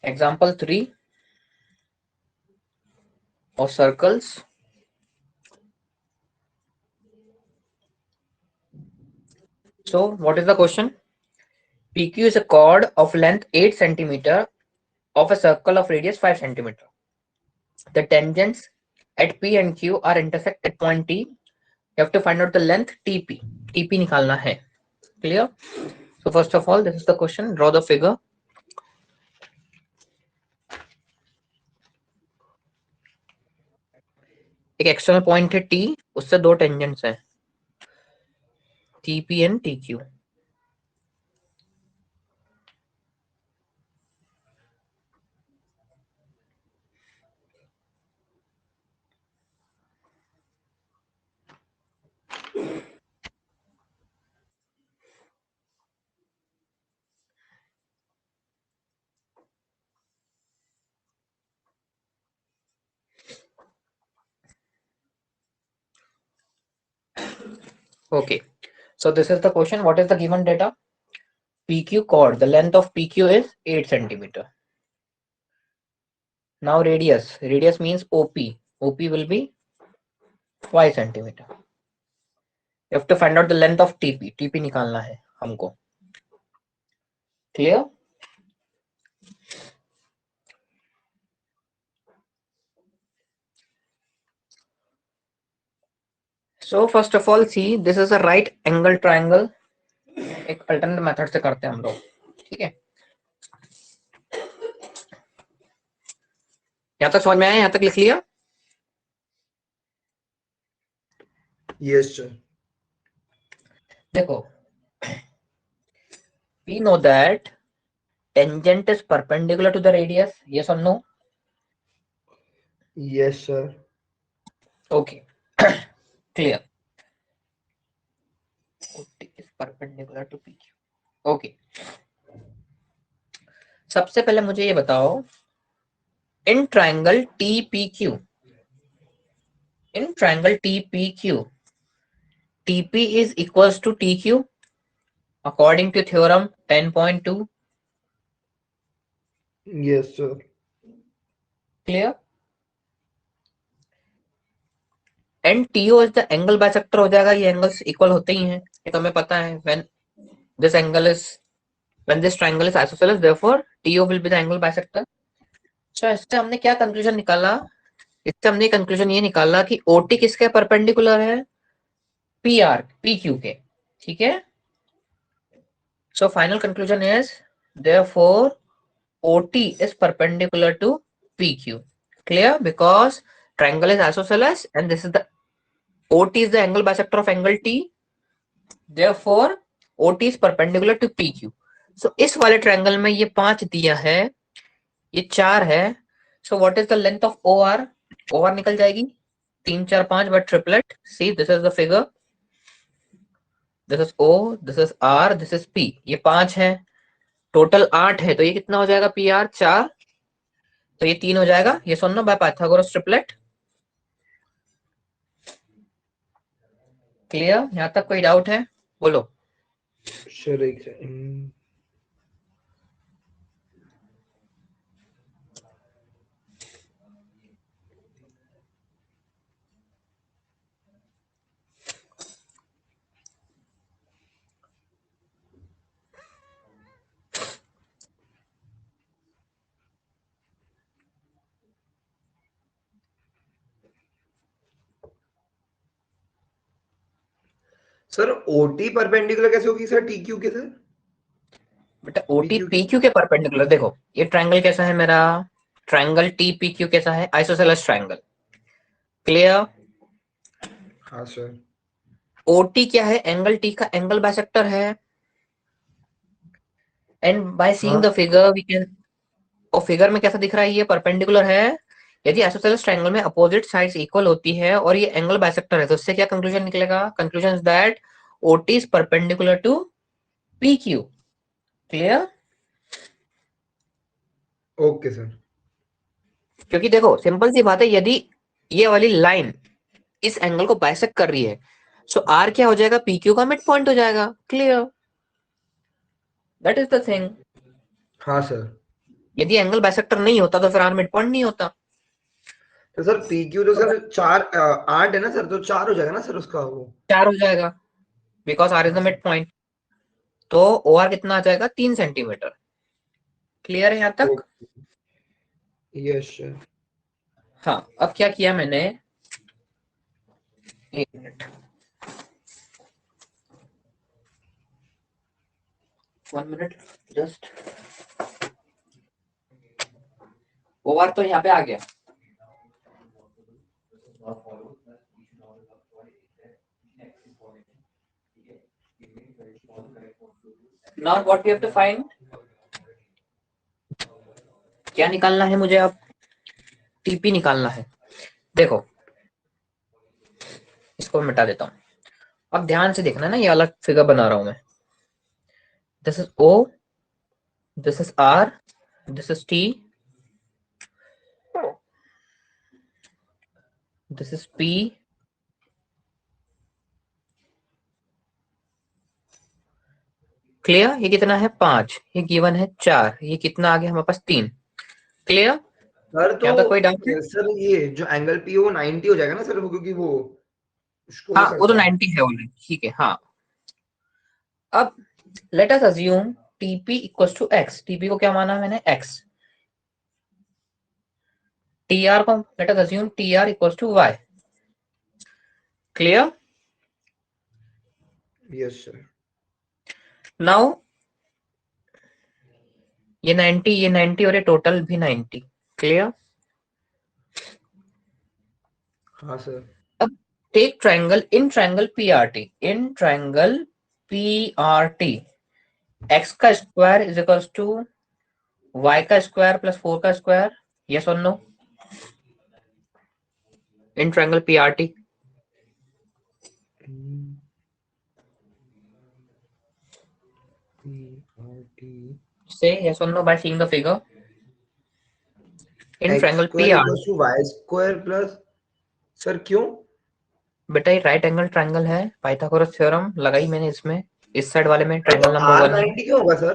Example 3 of circles. So what is the question? PQ is a chord of length 8 centimeter of a circle of radius 5 centimeter. The tangents at P and Q are intersect at point T. You have to find out the length TP. TP निकालना है. Clear? So first of all, this is the question. Draw the figure. एक external point है T, उससे दो tangents हैं TP and TQ. Okay. So this is the question. What is the given data? PQ chord. The length of PQ is 8 centimeter. Now radius. Radius means OP. OP will be 5 centimeter. You have to find out the length of TP. TP निकालना है हमको. Clear? So first of all, see, this is a right angle triangle. एक alternate method से करते हैं हम लोग. ठीक है? यहाँ तक समझ में आया? यहाँ तक लिख लिया? Yes, sir. देखो, we know that tangent is perpendicular to the radius. Yes or no? Yes, sir. Okay. Clear. OT is perpendicular to PQ. Okay. सबसे पहले मुझे ये बताओ, in triangle TPQ, TP is equals to TQ according to theorem 10.2. Yes, sir. Clear? And TO is the angle bisector हो जाएगा. ये angles equal होते ही हैं, ये तो हमें पता है. When this triangle is isosceles, therefore TO will be the angle bisector. So इससे हमने क्या कंक्लूजन निकाला? इससे हमने कंक्लूजन ये निकाला कि OT किसके परपेंडिकुलर है? PR, PQ के. ठीक है? So final conclusion is therefore OT is perpendicular to PQ. Clear? Because triangle is isosceles and this is the OT is the angle bisector of angle T. Therefore OT is perpendicular to PQ. So इस वाले triangle में ये 5 दिया है, ये 4 है. So what is the length of OR? OR निकल जाएगी 3 4 5 but triplet. See, this is the figure. This is O, this is R, this is P. ये 5 है, टोटल 8 है, तो ये कितना हो जाएगा? PR 4, तो ये 3 हो जाएगा. ये सुन लो बाय पाइथागोरस ट्रिपलेट. क्लियर? यहाँ तक कोई डाउट है? बोलो. Sure. सर OT परपेंडिकुलर कैसे होगी सर TQ के? सर बेटा OT PQ के परपेंडिकुलर. देखो ये ट्रायंगल कैसा है मेरा? ट्रायंगल TPQ कैसा है? Isosceles triangle. क्लियर? हाँ सर. OT क्या है? एंगल T का एंगल बाइसेक्टर है. And by seeing the figure we can, और फिगर में कैसा दिख रहा है? ये परपेंडिकुलर है. यदि आइसोसेलेस ट्रायंगल में अपोजिट साइड्स इक्वल होती है और ये एंगल बाइसेक्टर है, तो इससे क्या कंक्लूजन निकलेगा? Conclusion is that OT is perpendicular to PQ. Clear? Okay sir. क्योंकि देखो सिंपल सी बात है, यदि ये वाली लाइन इस एंगल को बाइसेक्ट कर रही है, सो R क्या हो जाएगा? PQ का मिड पॉइंट हो जाएगा. Clear? That is the thing. हाँ सर. यदि एंगल बाइसेक्टर नहीं होता तो फिर आर मिड पॉइंट नहीं होता। तो सर पी क्यू तो सर 8 है ना सर, तो 4 हो जाएगा ना सर उसका वो। 4 हो जाएगा because R is the mid point. तो ओ आर कितना आ जाएगा 3 सेंटीमीटर। क्लियर है यहाँ तक? Yes sir. हाँ अब क्या किया मैंने, एक minute, 1 minute just. O R तो यहाँ पे आ गया। Now what we have to find, क्या निकालना है मुझे अब? टीपी निकालना है। देखो इसको मिटा देता हूं। अब ध्यान से देखना ना, ये अलग फिगर बना रहा हूं मैं। This is O, this is R, this is T, this is P, clear? ये कितना है 5, ये गिवन है 4, ये कितना आ गया हमारे पास 3। क्लियर? सर तो यहाँ तक कोई डाउट है? सर ये जो एंगल पी वो 90 हो जाएगा ना सर, वो क्योंकि वो उसको हाँ वो तो करता है। 90 है ऑलरेडी, ठीक है। हाँ अब let us assume TP equals to x. TP को क्या माना मैंने? एक्स। टीआर को let us assume TR equals to y. Clear? Yes sir. Now ये 90, ये 90 और ये टोटल भी 90। क्लियर? हाँ सर। अब take triangle, in triangle PRT, in triangle PRT X का square is equals to Y का स्क्वायर प्लस 4 का square. Yes or no? In triangle PRT say yes or no by seeing the figure. In X triangle square PR, equals to Y square plus, sir क्यों? बेटा ये right angle triangle है, Pythagoras theorem लगाई मैंने इसमें, इस side वाले में सर तो ट्रायंगल नंबर आर 1 में। 90 क्यों होगा सर?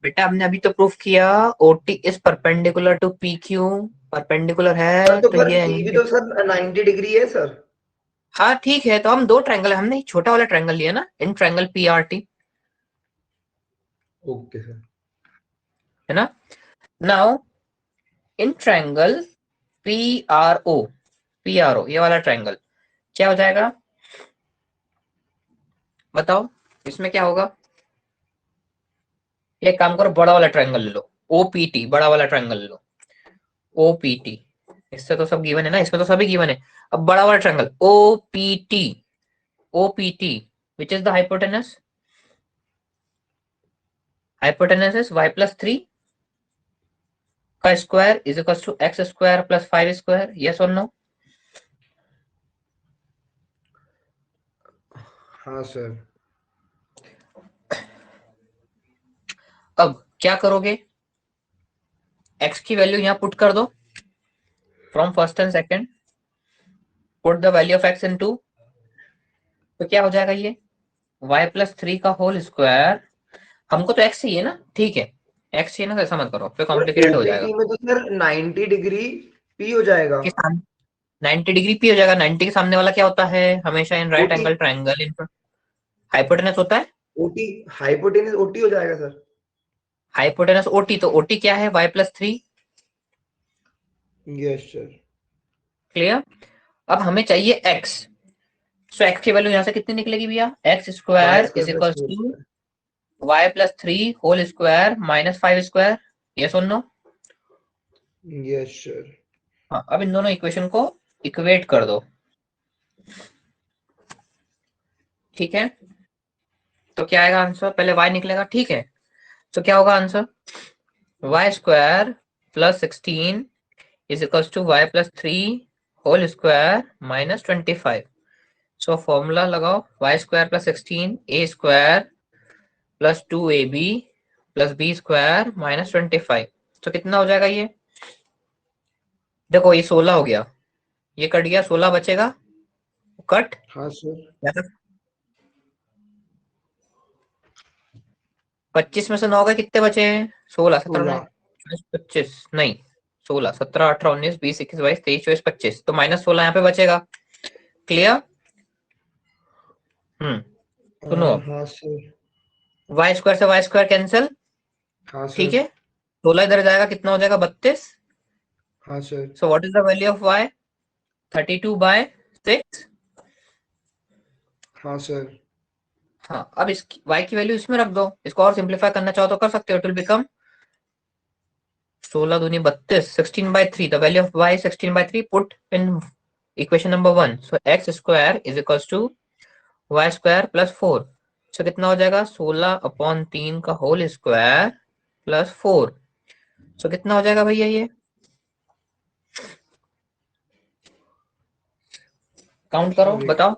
बेटा हमने अभी तो प्रूफ किया OT is perpendicular to PQ, perpendicular sir है तो तो पर ये पी भी एंगल। तो सर 90 डिग्री है सर। हाँ ठीक है, तो हम दो ट्रायंगल, हमने छोटा वाला ट्रायंगल लिया ना, in triangle PRT, okay sir. है ना? Now in triangle PRO, PRO ये वाला ट्रायंगल क्या हो जाएगा बताओ? इसमें क्या होगा? एक काम करो, बड़ा वाला ट्रायंगल ले लो, OPT, बड़ा वाला ट्रायंगल ले लो, OPT। इससे तो सब गिवन है ना, इसमें तो सभी गिवन है। अब बड़ा वाला triangle OPT, OPT which is the hypotenuse? Hypotenuse is y plus 3 का square is equal to x square plus 5 square. Yes or no? हाँ सर। अब क्या करोगे? x की वैल्यू यहाँ पुट कर दो from first and second, put the value of x into, तो क्या हो जाएगा ये y प्लस 3 का होल स्क्वायर। हमको तो x चाहिए ना, ठीक है, x चाहिए ना, तो ऐसा मत करो फिर सर कॉम्प्लिकेटेड हो जाएगा। ओपीटी में तो सर 90 डिग्री पी हो जाएगा। के सामने 90 डिग्री p हो जाएगा। 90 के सामने वाला क्या होता है हमेशा in right OT, angle triangle? In hypotenuse होता है। ओटी हाइपोटेनस ओटी हो जाएगा सर। हाइपोटेनस OT, तो OT क्या है? y plus 3। Yes sir. Clear? अब हमें चाहिए x, सो x की वैल्यू यहाँ से कितनी निकलेगी भैया? X y square square is plus equal 4 to square. Y plus 3 whole square minus 5 square. Yes or no? Yes sir. हाँ अब इन दोनों इक्वेशन को इक्वेट कर दो, ठीक है? तो क्या आएगा आंसर? पहले y निकलेगा, ठीक है? तो क्या होगा answer? Y square plus 16 is equal to Y plus 3 whole square minus 25। So formula लगाओ, Y square plus 16 a square plus 2ab plus b square minus 25। तो कितना हो जाएगा ये? देखो ये 16 हो गया, ये कट गया, 16 बचेगा, कट। हाँ सर। 25 में से 9 गए, कितने बचे हैं? 16, 17, 16। 25 नहीं, 16, 17, 18, 19, 20, 21, 22, 23, 24, 25, तो -16 यहाँ पे बचेगा। क्लियर? सुनो अब, हाँ सर। वाई स्क्वायर से वाई स्क्वायर कैंसिल, हाँ ठीक सर। है, 16 इधर जाएगा, कितना हो जाएगा 32। हाँ sir. So what is the value of y? 32/6। हाँ सर। हाँ, अब इस y की वैल्यू इसमें रख दो, इसको और सिंप्लीफाई करना चाहो तो कर सकते हो। इट विल बिकम 16 दूनी 32, 16/3, the value of y 16/3, put in equation number 1। So x square is equals to y square plus 4। So कितना हो जाएगा 16/3 का होल स्क्वायर प्लस 4। सो कितना हो जाएगा भैया ये? काउंट करो, सर बताओ।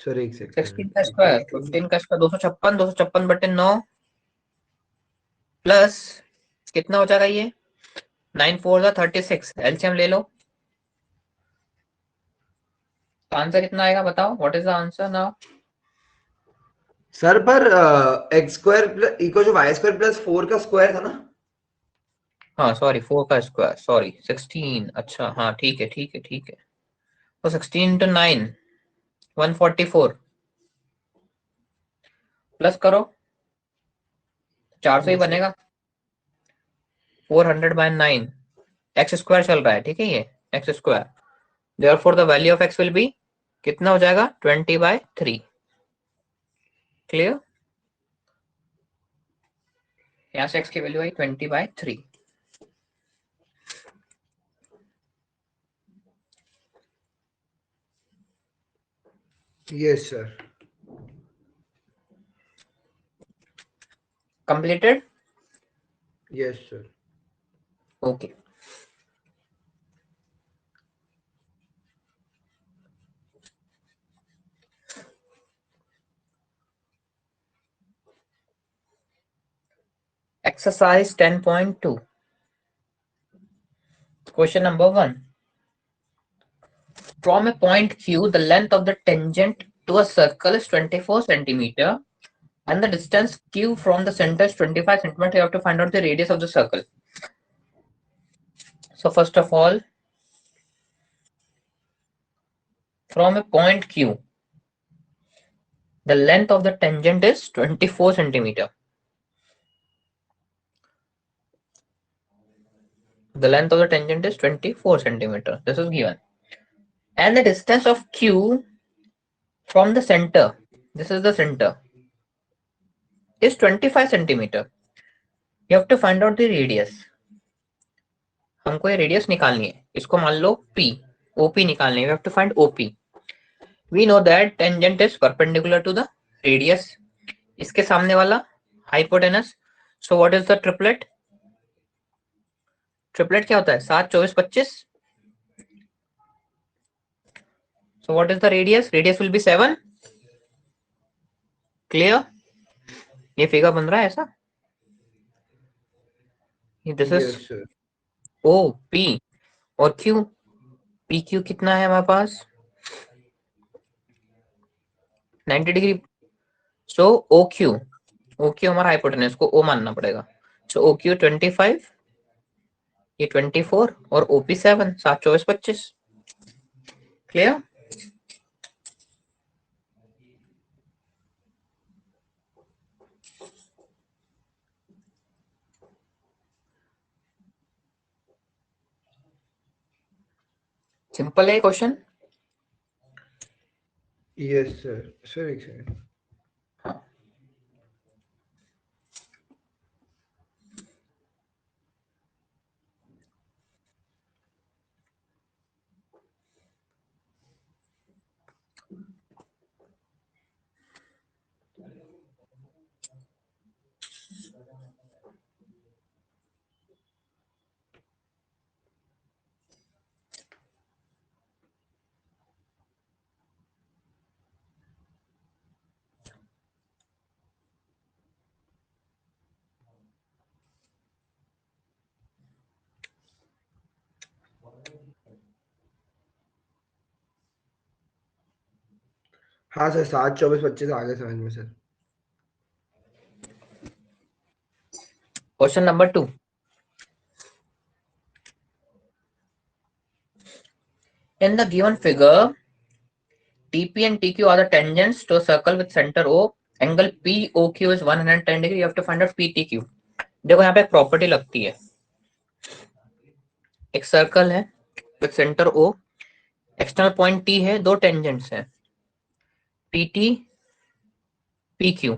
सर एक 16 सेकंड। का स्क्वायर, 15 का स्क्वायर 256, 256/9 प्लस कितना हो जाएगा ये? 9 4 36, एलसीएम ले लो। तो आंसर कितना आएगा बताओ? What is the answer now? Sir पर X square equal to Y square plus 4 का स्क्वायर था ना। हाँ सॉरी, 4 का स्क्वायर, सॉरी 16। अच्छा हाँ, ठीक है ठीक है ठीक है। तो 16 × 9, 144, प्लस करो, 400 ही हाँ सर। बनेगा। 400/9, एक्स स्क्वायर चल रहा है, ठीक है ये x square. Therefore the value of x will be, कितना हो जाएगा 20/3। क्लियर? यहाँ से एक्स की value I 20/3। Yes sir. Completed? Yes sir. Okay. Exercise 10.2. Question number 1. From a point Q, the length of the tangent to a circle is 24 centimeter and the distance Q from the center is 25 centimeter. You have to find out the radius of the circle. So first of all, from a point Q, the length of the tangent is 24 centimeter. The length of the tangent is 24 centimeter. This is given. And the distance of Q from the center, this is the center, is 25 centimeter. You have to find out the radius. हमको ये radius निकालनी है, इसको मान लो P, OP निकालनी है। We have to find OP. We know that tangent is perpendicular to the radius. इसके सामने वाला hypotenuse. So what is the triplet? Triplet क्या होता है? 7, 24, 25. So what is the radius? Radius will be 7. Clear? ये figure बन रहा है ऐसा? This is yes sir. OP और Q. PQ कितना है हमारे पास? 90 डिग्री। So OQ, OQ हमारा हाइपोटेन्यूज को O मानना पड़ेगा। So OQ 25, ये 24 और OP 7, 7, 24, 25। क्लियर? सिंपल है क्वेश्चन। Yes sir. सर एक सेकंड। हाँ, हाँ सर 7 24 25 आ गए समझ में sir. Question number 2, in the given figure TP and TQ are the tangents to a circle with center O, angle POQ is 110 degree, you have to find out PTQ। देखो यहाँ पे एक property लगती है, एक सर्कल है with centre O, external point T है, दो टेंजेंट्स हैं PT PQ।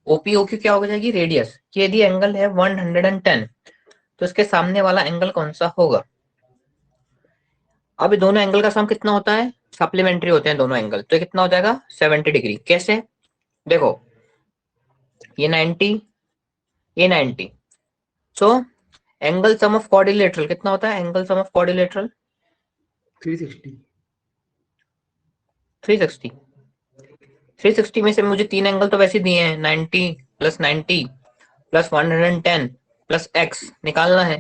OP OQ क्या हो जाएगी, रेडियस। यदि एंगल है 110 तो इसके सामने वाला एंगल कौन सा होगा। अब दोनों एंगल का सम कितना होता है, सप्लीमेंट्री होते हैं दोनों एंगल, तो कितना हो जाएगा 70 डिग्री। कैसे, देखो ये 90 ये 90, so angle sum of quadrilateral कितना होता है, एंगल सम ऑफ क्वाड्रिलेटरल 360। 360। 360 में से मुझे तीन एंगल तो वैसे दिए हैं, 90 प्लस 90 प्लस 110 प्लस x निकालना है।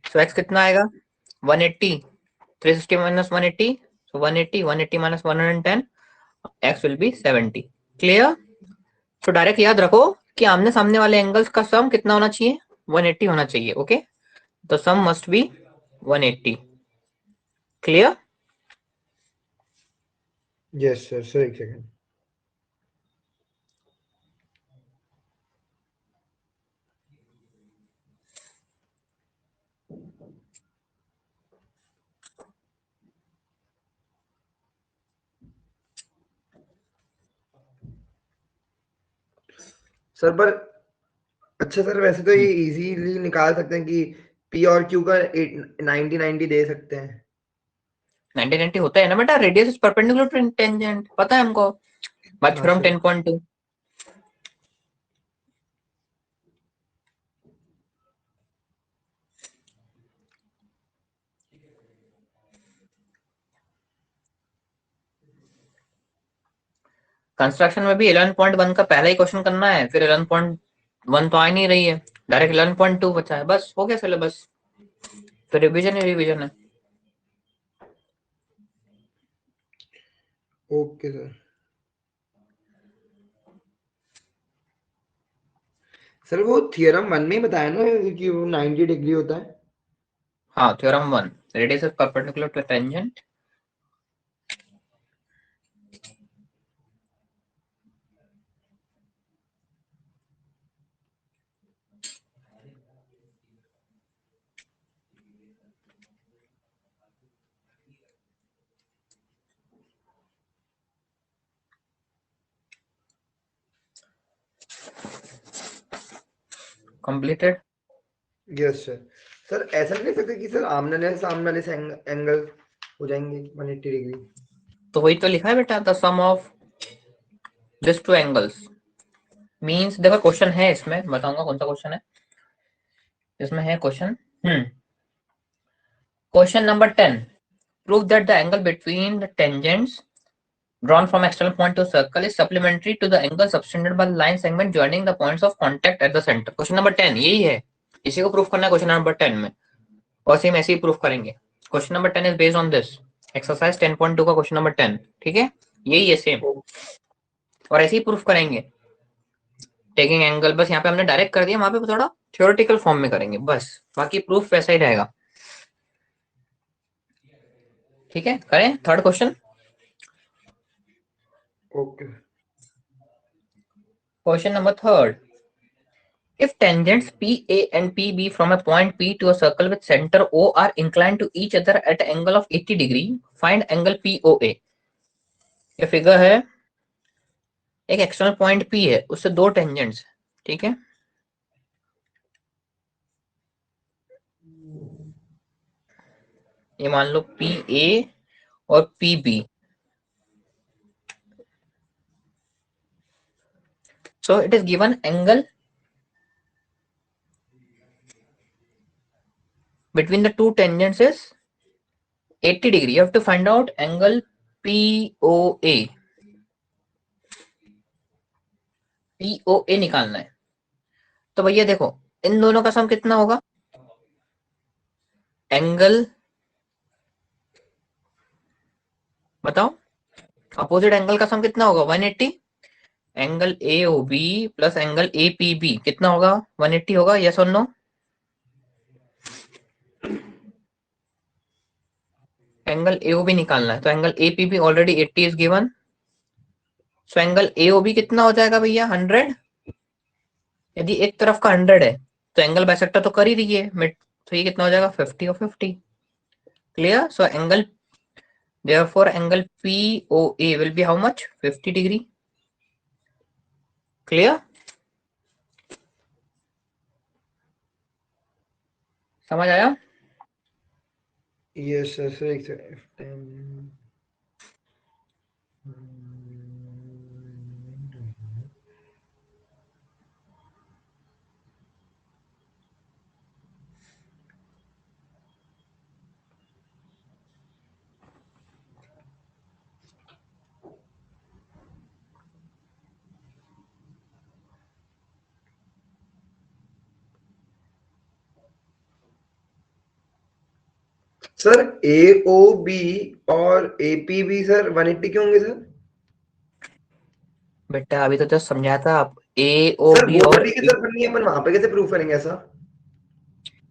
सो x कितना आएगा 180, 360 minus 180, so 180 180 minus 110, x will be 70। Clear. तो डायरेक्ट याद रखो कि आमने सामने वाले एंगल्स का सम कितना होना चाहिए, 180 होना चाहिए। ओके, तो sum must be 180। Clear. Yes sir, sir एक सेकंड। सर पर अच्छा सर, वैसे तो ये इजीली निकाल सकते हैं कि पी और क्यू का 90 90 दे सकते हैं। 90 90 होता है ना बेटा, radius is perpendicular to tangent, पता है हमको बाय हाँ थ्योरम सर। 10.2। कंस्ट्रक्शन में भी 11.1 का पहला ही क्वेश्चन करना है, फिर 11.1 तो आ नहीं रही है, डायरेक्ट 11.2 बचा है, बस हो गया सिलेबस। तो रिवीजन ही रिवीजन है। Okay sir. सर वो थियरम 1 में ही बताया ना कि वो 90 डिग्री होता है। हाँ, theorem 1, radius is perpendicular to tangent. Completed. Yes sir. Sir ऐसा नहीं सकते कि सर आमने सामने से एंगल हो जाएंगे 180 डिग्री। तो वही तो लिखा है बेटा, the sum of this two angles means, देखो क्वेश्चन है इसमें, बताऊंगा कौन सा क्वेश्चन है इसमें, है question. Question number 10, prove that the angle between the tangents drawn from external point to circle is supplementary to the angle subtended by the line segment joining the points of contact at the center। Question number 10 यही है, इसी को proof करना है question number 10 में, और same ऐसे ही proof करेंगे। Question number 10 is based on this exercise 10.2 का क्वेश्चन नंबर 10, ठीक है, यही है सेम, और ऐसे ही प्रूफ करेंगे टेकिंग एंगल। बस यहाँ पे हमने डायरेक्ट कर दिया, वहां पे थोड़ा थ्योरेटिकल फॉर्म में करेंगे बस, बाकी प्रूफ वैसा ही रहेगा। ठीक है, करें third question. Okay. Question number third, if tangents PA and PB from a point P to a circle with center O are inclined to each other at an angle of 80 degree, find angle POA। ये figure है, एक external point P है, उससे दो tangents, ठीक है, ये मान लो PA और PB। So it is given angle between the two tangents is 80 degree, you have to find out angle POA। POA निकालना है, तो भैया देखो इन दोनों का सम कितना होगा, एंगल बताओ अपोजिट एंगल का सम कितना होगा 180। Angle AOB plus angle APB कितना होगा 180 होगा, yes or no? Angle AOB निकालना है तो angle APB already 80 is given. So angle AOB कितना हो जाएगा भैया 100। यदि एक तरफ का 100 है तो एंगल बाइसेक्टर तो कर ही रही है मिड, तो ये कितना हो जाएगा 50 और 50। Clear? So angle therefore angle POA will be how much 50 degree। Clear? समझ आया? यस सर सर एक सेकंड। सर AOB और APB सर 180 क्यों होंगे सर? बेटा अभी तो जस्ट समझाया था आप सर AOB वो तो और ठीक है सर, पर नहीं अपन वहां पे कैसे प्रूव करेंगे ऐसा?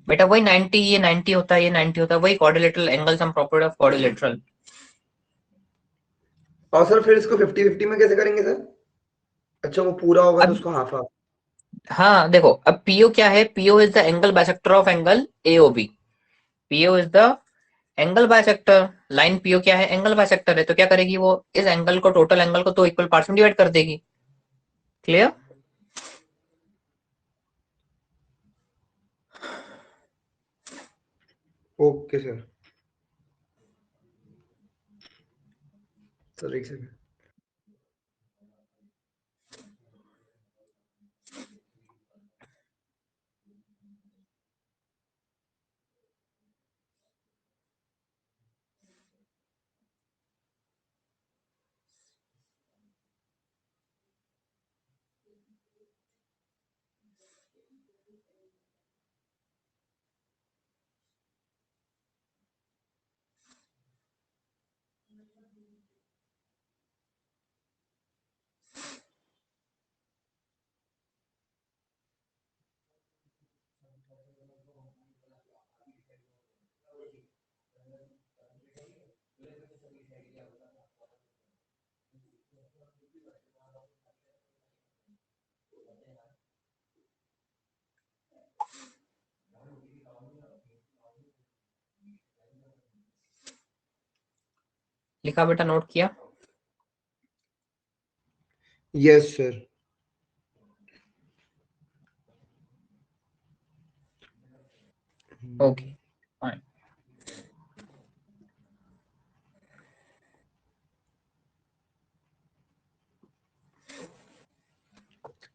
बेटा वही 90, ये 90 होता है, ये 90 होता है, वही quadrilateral angle sum property of quadrilateral. और सर फिर इसको 50-50 में कैसे करेंगे सर? अच्छा वो पूरा होगा तो अब उसको हाफ हाफ। हाँ देखो, अब PO क्या है, PO is the angle bisector of angle AOB। PO is the angle bisector, line PO क्या है, एंगल बाइसेक्टर है, तो क्या करेगी वो, इस एंगल को, टोटल एंगल को दो इक्वल पार्ट्स में डिवाइड कर देगी। क्लियर? Okay sir. सर एक सेकंड। लिखा बेटा, नोट किया? Yes sir. Okay fine.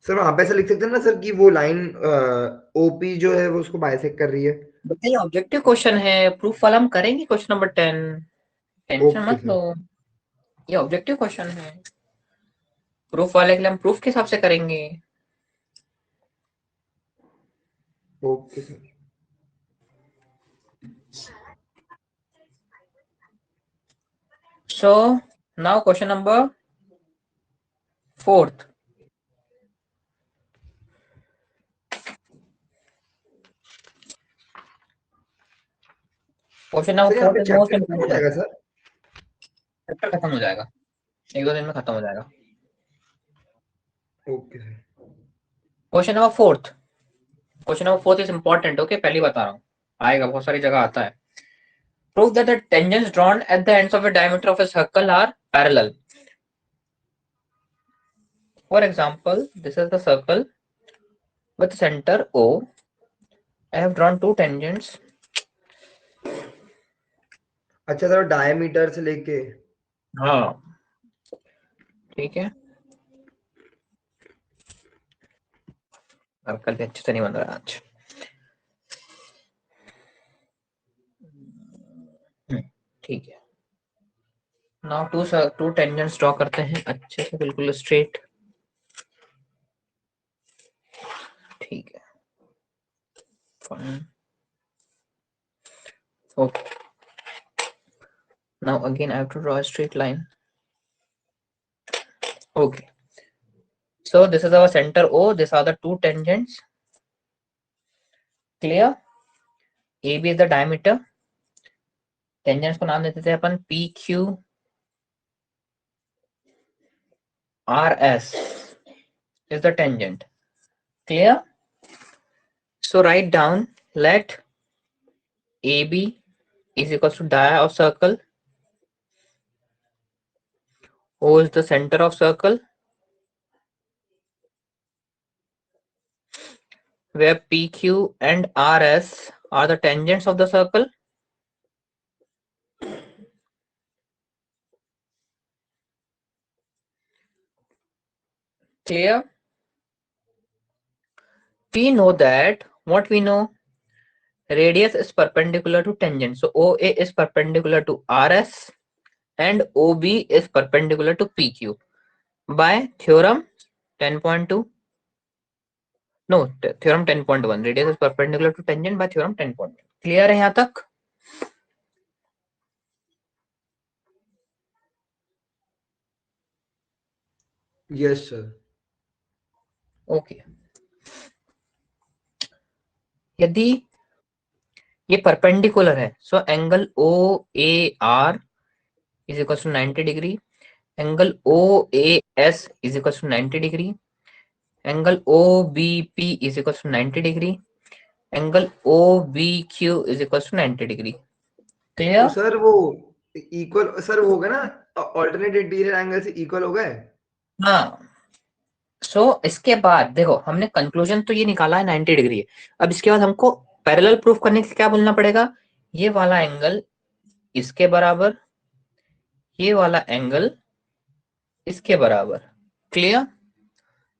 Sir वहां पे ऐसा लिख सकते हैं ना सर कि वो लाइन OP जो है वो उसको बाइसेक्ट कर रही है। बेटा ये ऑब्जेक्टिव क्वेश्चन है, प्रूफ वाला हम करेंगे क्वेश्चन नंबर 10, टेंशन ओके मत लो। सर। ये ऑब्जेक्टिव क्वेश्चन है, प्रूफ वाले के लिए हम प्रूफ के हिसाब से करेंगे। Okay sir. So now question number 4। Question sir number यहाँ 4 पे इज मोस्ट चैप्टर खत्म हो इंपॉर्टेंट। जाएगा सर? चैप्टर खत्म हो जाएगा, एक दो दिन में खत्म हो जाएगा। Okay sir. Question number 4, question number 4 is important, okay पहली बता रहा हूँ, आएगा बहुत सारी जगह आता है। Prove that the tangents drawn at the ends of a diameter of a circle are parallel. For example, this is the circle with center O. I have drawn two tangents. अच्छा सर डायमीटर से लेके। हाँ ठीक है, circle भी अच्छे से नहीं बन रहा आज। ठीक है, नाउ टू टेंजेंट्स ड्रॉ करते हैं अच्छे से, बिल्कुल स्ट्रेट। ठीक है fine. Okay, now again I have to draw a straight line. Okay. So this is our center O. These are the two tangents. Clear? AB is the diameter. Tangents को नाम देते थे अपन PQ RS is the tangent. Clear? So write down, let AB is equals to dia of circle. O is the center of circle, where PQ and RS are the tangents of the circle. Clear? We know that, what we know, radius is perpendicular to tangent. So OA is perpendicular to RS and OB is perpendicular to PQ by theorem 10.2. No, theorem 10.1. Radius is perpendicular to tangent by theorem 10.1. Clear है यहाँ तक? Yes, sir. Okay. यदि ये perpendicular है, so angle O A R is equal to 90 degree, angle O A S is equal to 90 degree, angle O B P is equal to 90 degree, angle O B Q is equal to 90 degree. तो clear? Sir वो equal sir वो होगा ना, alternate interior angle से equal हो गए. हाँ. सो इसके बाद देखो, हमने कंक्लूजन तो ये निकाला है 90 डिग्री है. अब इसके बाद हमको पैरेलल प्रूफ करने के लिए क्या बोलना पड़ेगा? ये वाला एंगल इसके बराबर, ये वाला एंगल इसके बराबर. Clear?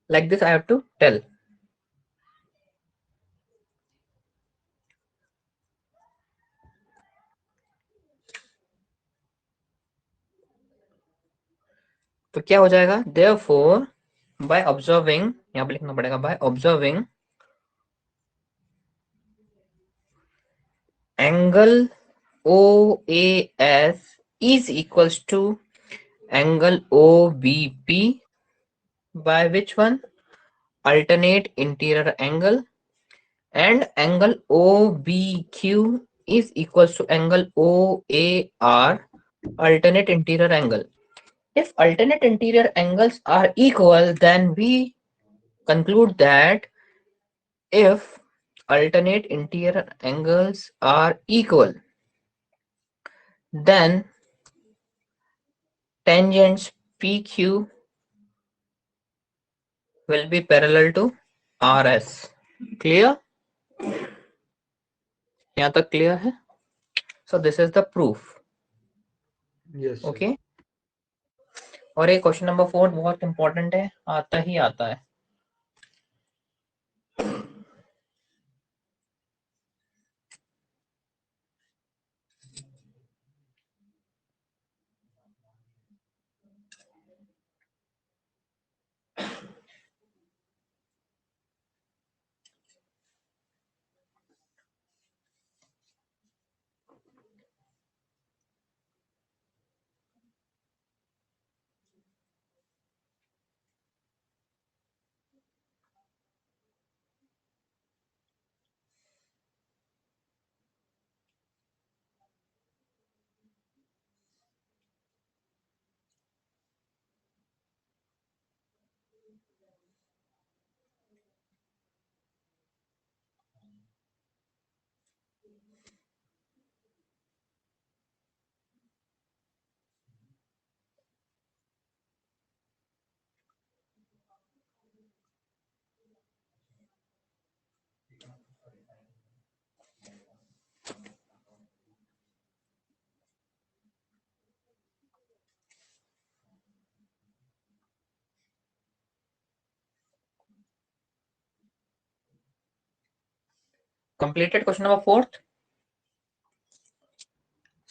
Like this I have to tell. तो क्या हो जाएगा? देयरफॉर बाय ऑब्जर्विंग, यहां पे लिखना पड़ेगा by observing angle OAS is equals to angle OBP by which one? Alternate interior angle, and angle OBQ is equals to angle OAR, alternate interior angle. If alternate interior angles are equal, then we conclude that if alternate interior angles are equal, then tangents PQ will be parallel to RS. Clear? यहाँ तक clear है? So this is the proof. Yes, sir. Okay. और ये question number 4 बहुत important है, आता ही आता है. Completed question number 4.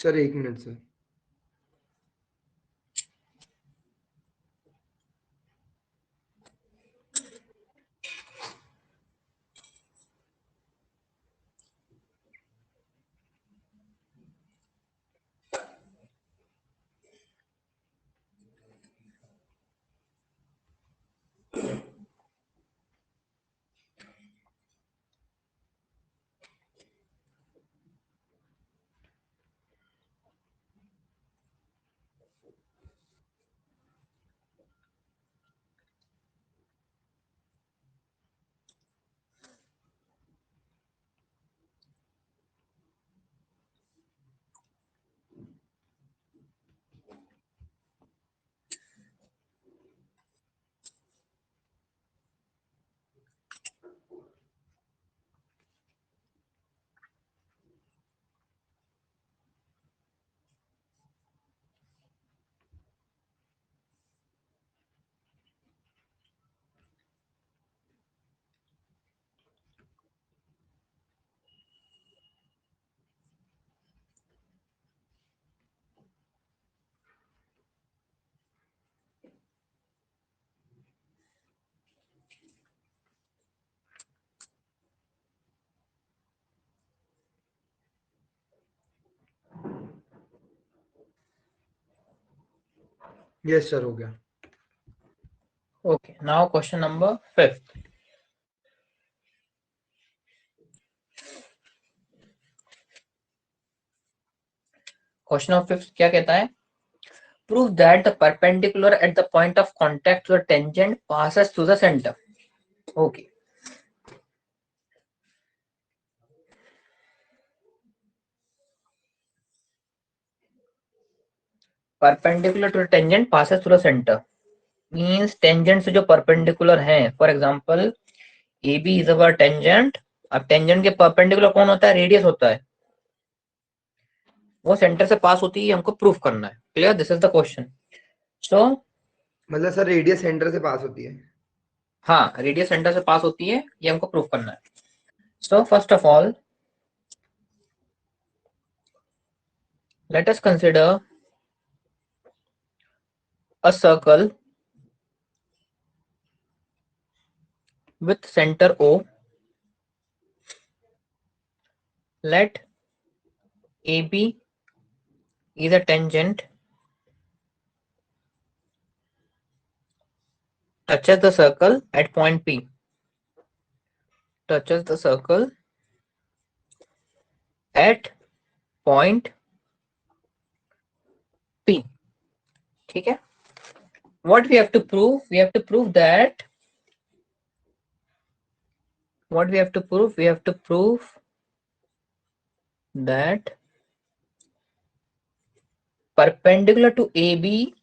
सर एक मिनट सर. यस सर, हो गया। Okay, now question number 5th. Question of 5th क्या कहता है? Prove that the perpendicular at the point of contact to the tangent passes through the center. Okay. Perpendicular to the tangent passes through the center. Means tangent से जो perpendicular है, for example, AB is our tangent. अब tangent के perpendicular कौन होता है? Radius होता है. वो center से पास होती है, हमको prove करना है. Clear? This is the question. So मतलब सर रेडियस सेंटर से पास होती है? हाँ, रेडियस सेंटर से पास होती है, ये हमको प्रूफ करना है. So first of all let us consider a circle with center O. Let AB is a tangent touches the circle at point P. Touches the circle at point P. ठीक है? What we have to prove? We have to prove that. What we have to prove? We have to prove that perpendicular to AB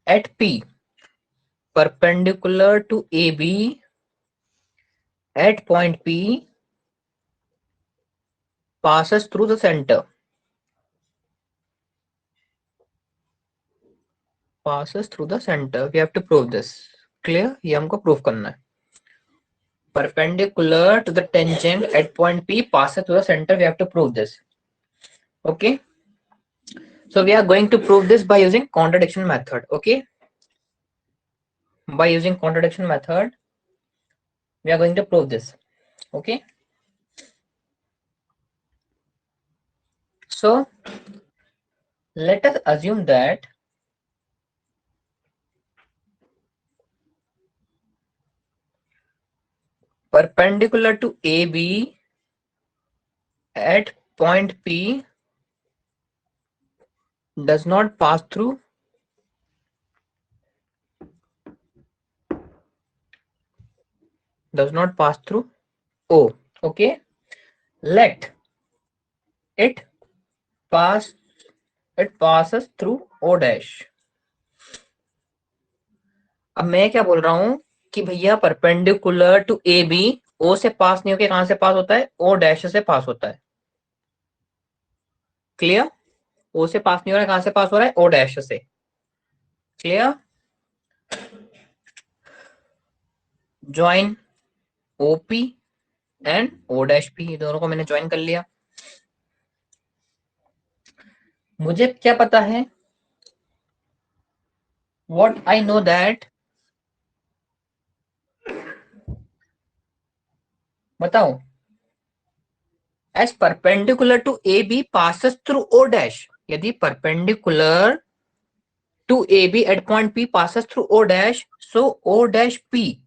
at P. Perpendicular to AB at point P passes through the center. Passes through the center. We have to prove this. Clear? ये हमको prove करना है. Perpendicular to the tangent at point P passes through the center. We have to prove this. Okay. So we are going to prove this by using contradiction method. Okay. By using contradiction method, we are going to prove this. Okay. So let us assume that perpendicular to AB at point P does not pass through O. Okay. Let it passes through O dash. अब मैं क्या बोल रहा हूं कि भैया perpendicular to A B O से pass नहीं होकर कहां से पास होता है? ओ डैश से पास होता है. क्लियर? ओ से पास नहीं हो रहा है, कहां से पास हो रहा है? ओ डैश से. Clear? Join OP and O dash P, दोनों को मैंने ज्वाइन कर लिया. मुझे क्या पता है? व्हाट आई नो दैट, बताओ. As perpendicular to A B passes through O dash. यदि perpendicular to A B at point P passes through O dash, so O dash P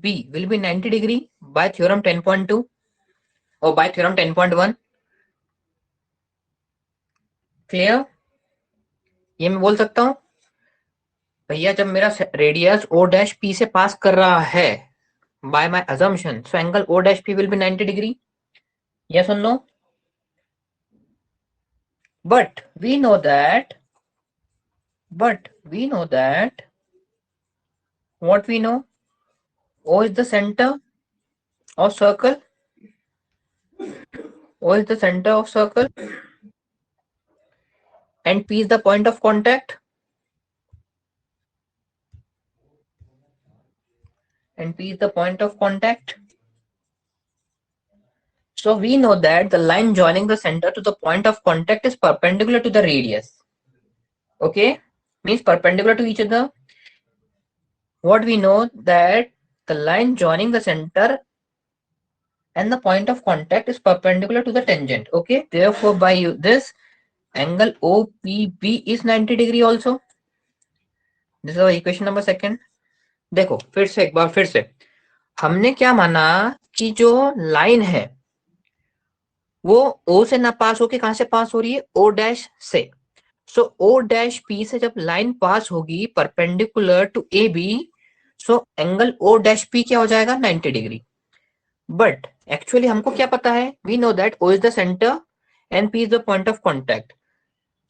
B will be 90 degree by theorem 10.2 or by theorem 10.1. Clear? ये मैं बोल सकता हूं भैया जब मेरा radius O dash P से पास कर रहा है, by my assumption, so angle O dash P will be 90 degree. Yes or no? But we know that. What we know? O is the center of circle. O is the center of circle, and P is the point of contact. And P is the point of contact. So we know that the line joining the center to the point of contact is perpendicular to the radius. Okay, means perpendicular to each other. What we know that the line joining the center and the point of contact is perpendicular to the tangent. Okay, therefore by this angle OPB is 90 degree also. This is equation number second. देखो फिर से एक बार फिर से हमने क्या माना कि जो लाइन है वो ओ से ना पास होके कहां से पास हो रही है, ओ डैश से। सो ओ डैश पी से जब लाइन पास होगी perpendicular to A B, so angle O dash P क्या हो जाएगा, 90 डिग्री। बट एक्चुअली हमको क्या पता है, we know that O is the centre and P is the point of contact.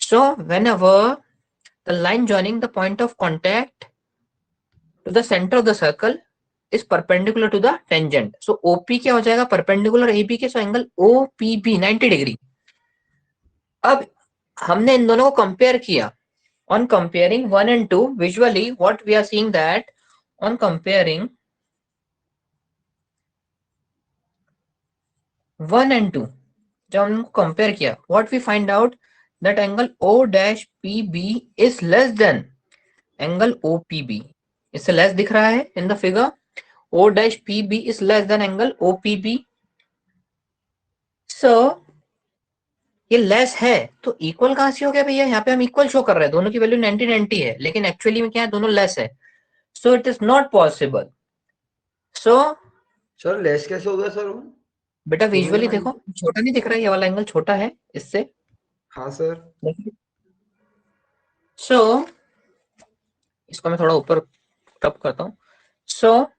So whenever the line joining the point of contact to the centre of the circle is perpendicular to the tangent. So OP क्या हो जाएगा, perpendicular A B के, so angle O P B 90 degree. अब हमने इन दोनों को compare किया। On comparing 1 and 2, visually what we are seeing that on comparing 1 and 2, जब हमने कंपेयर किया, what we find out that angle O dash PB is less than angle OPB. इससे less दिख रहा है in the figure. O dash PB is less than angle OPB. So ये less है तो इक्वल कहां से हो गया भैया, यहाँ पे हम इक्वल शो कर रहे हैं, दोनों की वैल्यू 90 90 है, लेकिन एक्चुअली में क्या है, दोनों लेस है। So it is not possible. So sir less कैसे होगा सर वो? बेटा दोनों के विजुअली देखो, 90। छोटा नहीं दिख रहा है, ये वाला एंगल छोटा है इससे। हाँ सर। सो इसको मैं थोड़ा ऊपर टप करता हूँ। सो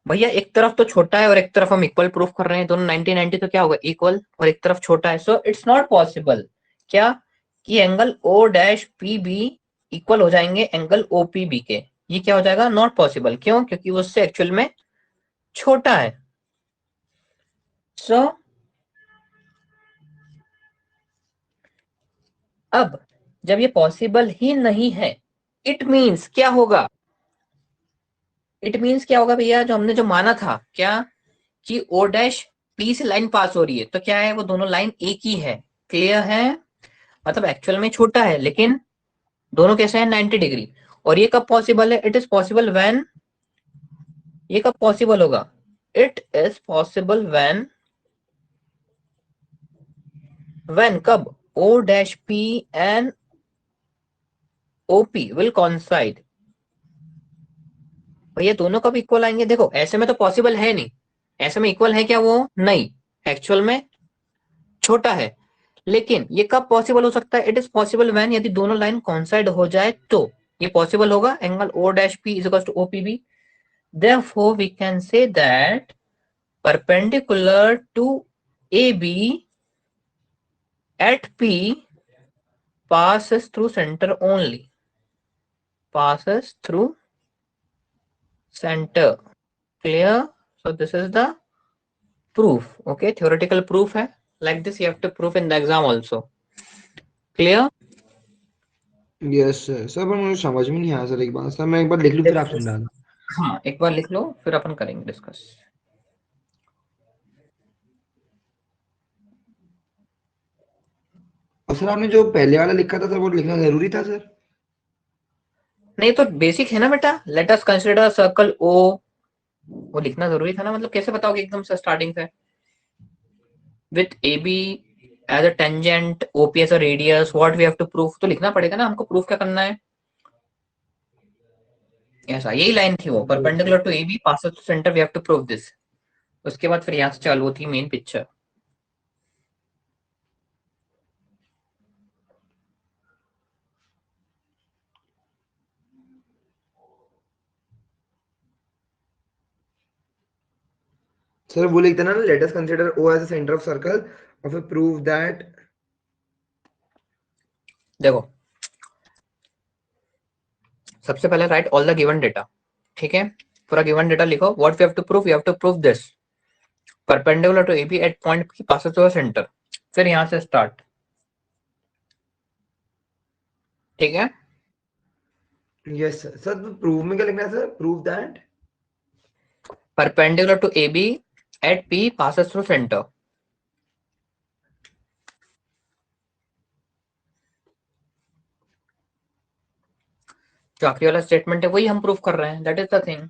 भैया एक तरफ तो छोटा है और एक तरफ हम इक्वल प्रूफ कर रहे हैं, दोनों 90 90, तो क्या होगा इक्वल, और एक तरफ छोटा है। सो इट्स नॉट पॉसिबल क्या कि angle O dash P B equal हो जाएंगे एंगल ओ पी बी के। ये क्या हो जाएगा, नॉट पॉसिबल। क्यों, क्योंकि वो उससे एक्चुअल में छोटा है। सो अब जब ये पॉसिबल ही नहीं है, इट मीन्स क्या होगा, इट मीन्स क्या होगा भैया, जो हमने जो माना था क्या कि ओ डैश पी से लाइन पास हो रही है, तो क्या है, वो दोनों लाइन एक ही है। क्लियर है, मतलब एक्चुअल में छोटा है लेकिन दोनों कैसे हैं, 90 डिग्री। और ये कब पॉसिबल है, इट इज पॉसिबल व्हेन, ये कब पॉसिबल होगा, इट इज पॉसिबल व्हेन कब, O dash P and OP will coincide. भैया दोनों कब इक्वल आएंगे, देखो ऐसे में तो पॉसिबल है नहीं, ऐसे में इक्वल है क्या, वो नहीं, एक्चुअल में छोटा है। लेकिन ये कब पॉसिबल हो सकता है, इट इज पॉसिबल व्हेन, यदि दोनों लाइन कॉन्साइड हो जाए तो ये पॉसिबल होगा, angle O dash P is equal to OPB. Therefore we can say that perpendicular to A B at P passes through center only, passes through center. Clear? So this is the proof. Okay, theoretical proof है, like this you have to prove in the exam also. Clear? Yes sir. Sir पर मुझे समझ में नहीं आया sir, एक बार sir मैं एक बार लिख लूँ फिर आप समझाना। हाँ एक बार लिख लो फिर अपन करेंगे डिस्कस। और सर आपने जो पहले वाला लिखा था सर वो लिखना जरूरी था सर? नहीं तो बेसिक है ना बेटा, let us consider circle O, वो लिखना जरूरी था ना, मतलब कैसे बताओगे एकदम से स्टार्टिंग से, with A B as a tangent, OP as a radius, what we have to proof, तो लिखना पड़ेगा ना हमको, प्रूफ क्या करना है। ऐसा यही लाइन थी वो, perpendicular to A B passes to centre, we have to prove this. उसके बाद फिर यहाँ से चालू होती है मेन पिक्चर। सर वो लिखते ना, let us consider O as a centre of circle और फिर प्रूव दैट। देखो सबसे पहले write all the given data, ठीक है, पूरा गिवन डेटा लिखो, what we have to prove, we have to prove this, perpendicular to AB at point की पासेस टू सेंटर। फिर यहाँ से स्टार्ट, ठीक है। Yes sir. सर तो प्रूव में क्या लिखना है sir? Prove that. Perpendicular to AB at P passes through centre. जो आखिरी वाला स्टेटमेंट है वही हम प्रूव कर रहे हैं, that is the thing.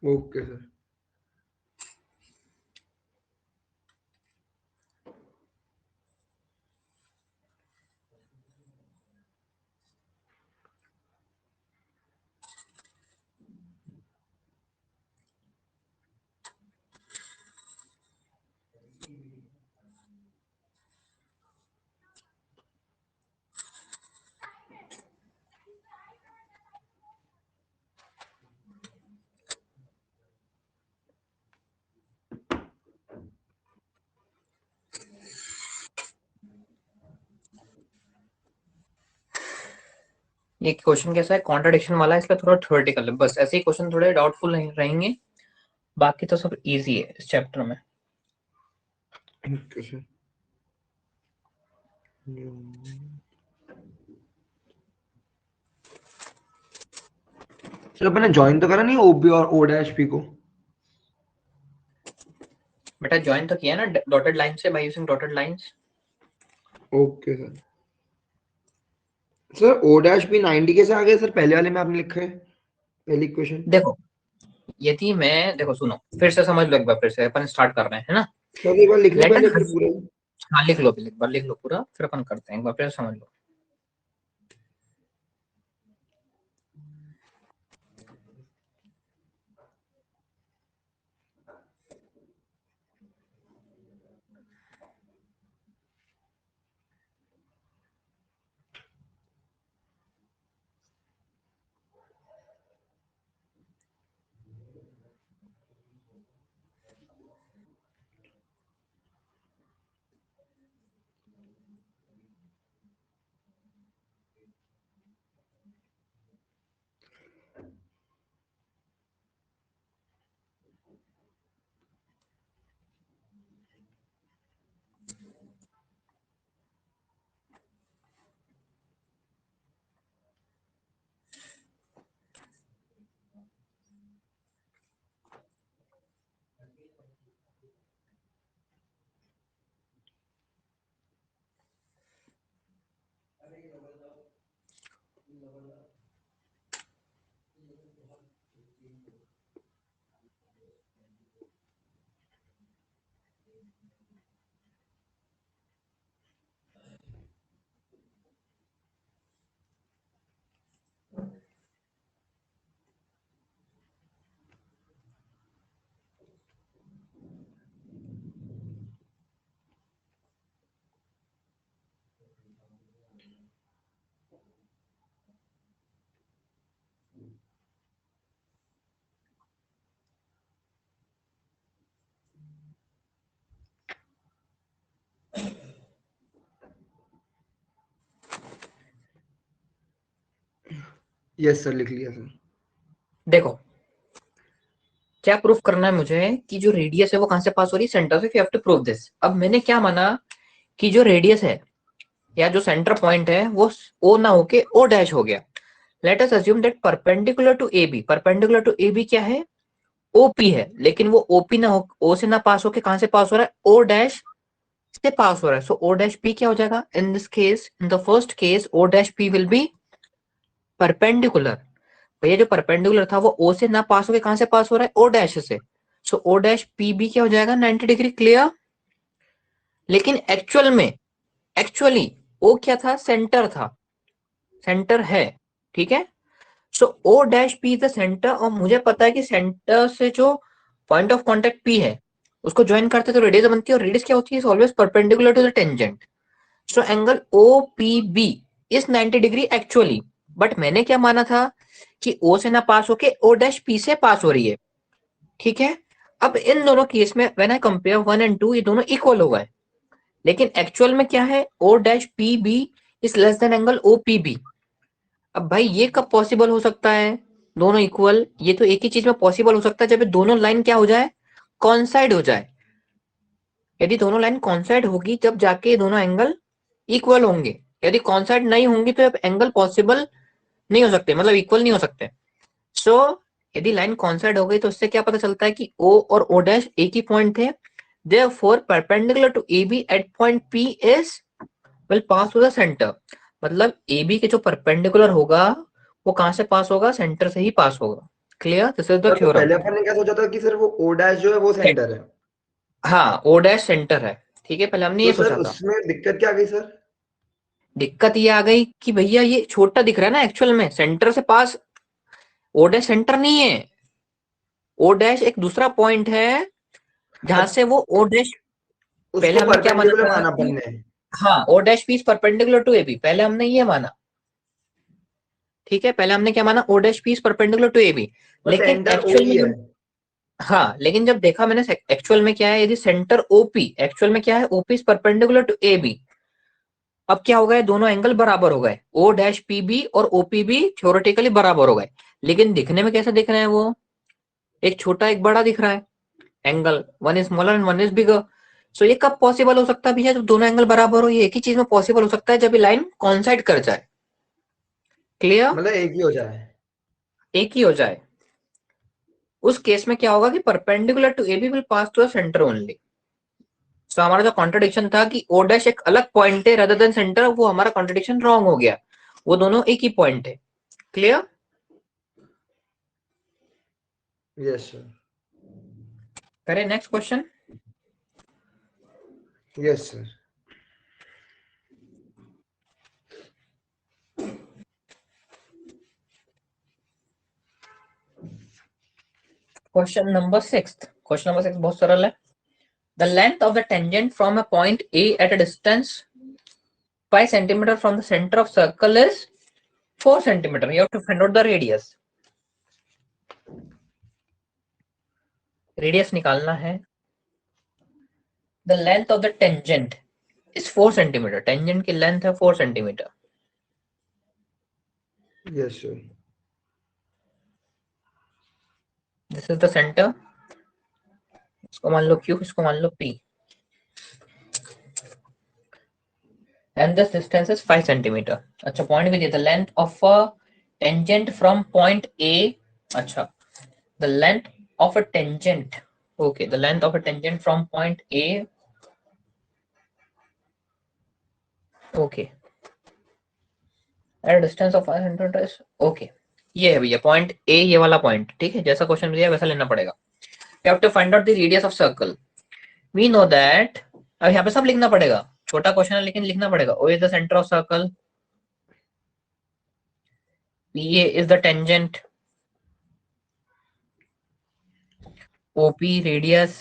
Okay sir. ये क्वेश्चन कैसा है, कॉन्ट्रडिक्शन वाला है, इसलिए थोड़ा थ्योरेटिकल है, बस ऐसे ही क्वेश्चन थोड़े डाउटफुल रहेंगे, बाकी तो सब इजी है इस चैप्टर में। चलो मैंने ज्वाइन तो करा नहीं ओबी और ओ डैश पी को। बेटा ज्वाइन तो किया ना डॉटेड लाइन से, by using dotted lines. Okay sir. Sir O dash P 90 कैसे आ गए सर, पहले वाले में आपने लिखा है पहली इक्वेशन। देखो यदि मैं, देखो सुनो फिर से समझ लो एक बार, फिर से अपन स्टार्ट कर रहे हैं, है ना। सर एक बार लिख लूं लेट पहले अस, फिर पूरा। हाँ लिख लो, एक बार लिख लो पूरा, फिर अपन करते हैं, एक बार फिर समझ लो। यस सर लिख लिया सर। देखो क्या प्रूफ करना है मुझे कि जो रेडियस है वो कहां से पास हो रही है, सेंटर से, you have to prove this. अब मैंने क्या माना कि जो रेडियस है या जो सेंटर पॉइंट है वो ओ ना होके ओ डैश हो गया। Let us assume that perpendicular to A B, perpendicular to A B क्या है, ओपी है, लेकिन वो ओपी ना हो, ओ से ना पास होके कहां से पास हो रहा है, ओ डैश से पास हो रहा है। सो ओ डैश पी क्या हो जाएगा in this case, in the first case O dash P will be perpendicular. भैया जो परपेंडिकुलर था वो ओ से ना पास होके कहां से पास हो रहा है, ओ डैश से। So O dash P B क्या हो जाएगा 90 डिग्री, क्लियर। लेकिन एक्चुअल में, एक्चुअली ओ क्या था, सेंटर था, सेंटर है, ठीक है। So O dash P the centre, और मुझे पता है कि सेंटर से जो पॉइंट ऑफ कांटेक्ट पी है उसको ज्वाइन करते तो रेडियस बनती है, और रेडियस क्या होती है, always perpendicular to the tangent. So angle O P B is 90 degree actually, but मैंने क्या माना था कि ओ से ना पास होके ओ डैश पी से पास हो रही है, ठीक है। अब इन दोनों केस में व्हेन आई कंपेयर 1 एंड 2 ये दोनों इक्वल हो गए, लेकिन एक्चुअल में क्या है, O dash P B is less than angle O P B. अब भाई ये कब पॉसिबल हो सकता है दोनों इक्वल, ये तो एक ही चीज में पॉसिबल हो सकता है जब ये दोनों लाइन क्या हो जाए, कॉन्साइड हो जाए। यदि दोनों लाइन कॉन्साइड होगी जब जाके ये दोनों एंगल इक्वल होंगे, यदि कॉन्साइड नहीं होंगी तो एंगल पॉसिबल नहीं हो सकते, मतलब इक्वल नहीं हो सकते। सो यदि लाइन कॉन्साइड हो गई तो उससे क्या पता चलता है कि ओ और ओ डैश एक ही पॉइंट थे, therefore perpendicular to A B at point P is will pass to the centre. मतलब ए बी के जो परपेंडिकुलर होगा वो कहां से पास होगा, सेंटर से ही पास होगा, clear, this is the sir तो थ्योरम। पहले अपन ने क्या सोचा था कि सर वो ओ डैश जो है वो सेंटर है। हाँ ओ डैश सेंटर है, ठीक है, पहले हमने तो ये सर सोचा था। उसमें दिक्कत क्या आ गई सर। दिक्कत ये आ गई कि भैया ये छोटा दिख रहा है ना, एक्चुअल में सेंटर से पास ओ डैश सेंटर नहीं है, ओ डैश एक दूसरा पॉइंट है जहां से वो ओ डैश, पहले उसको हमने क्या माना परपेंडिकुलर था माना कि अपन ने। हाँ O dash P perpendicular to A B, पहले हमने ये माना, ठीक है, पहले हमने क्या माना, O dash P perpendicular to A B. और लेकिन सेंटर ओ एक्चुअल ही में है। जब, हाँ लेकिन जब देखा मैंने एक्चुअल में क्या है, यदि सेंटर ओपी, एक्चुअल में क्या है, OP is perpendicular to A B, अब क्या हो गए, दोनों एंगल बराबर हो गए, ओ डैश पी बी और ओपी भी थ्योरेटिकली बराबर हो गए, लेकिन दिखने में कैसे दिख रहे हैं वो, एक छोटा एक बड़ा दिख रहा है angle, one is smaller and one is bigger. So ये कब पॉसिबल हो सकता है भैया, जब दोनों एंगल बराबर हो, ये एक ही चीज में पॉसिबल हो सकता है जब ये लाइन कॉन्साइड कर जाए। क्लियर? मतलब एक ही हो जाए। एक ही हो जाए। उस केस में क्या होगा कि perpendicular to A B will pass to a centre only. So हमारा जो कॉन्ट्रडिक्शन था कि ओ डैश एक अलग पॉइंट है रदर देन सेंटर, वो हमारा कॉन्ट्रडिक्शन रॉन्ग हो गया, वो दोनों एक ही पॉइंट है। क्लियर? Yes sir. करें next question. Yes sir. Question number 6। Question number 6 बहुत सरल है। The length of the tangent from a point A at a distance 5 centimeter from the center of circle is 4 centimeter. You have to find out the radius. Radius निकालना है। The length of the tangent is 4 centimeter. Tangent की length है 4 centimeter. Yes sir. This is the center. इसको मान लो Q, इसको मान लो P. And this distance is 5 centimeter. अच्छा point भी दिया, the length of a tangent from point A. अच्छा, the length of a tangent. Okay, the length of a tangent from point A. Okay, at a distance of 5 centimeters. Okay, ये है भैया point A, ये वाला point, ठीक है, जैसा question दिया वैसा लेना पड़ेगा। You have to find out the radius of circle. We know that, अब यहाँ पे सब लिखना पड़ेगा, छोटा क्वेश्चन है लेकिन लिखना पड़ेगा। O is the center of circle, PA is the tangent, OP radius.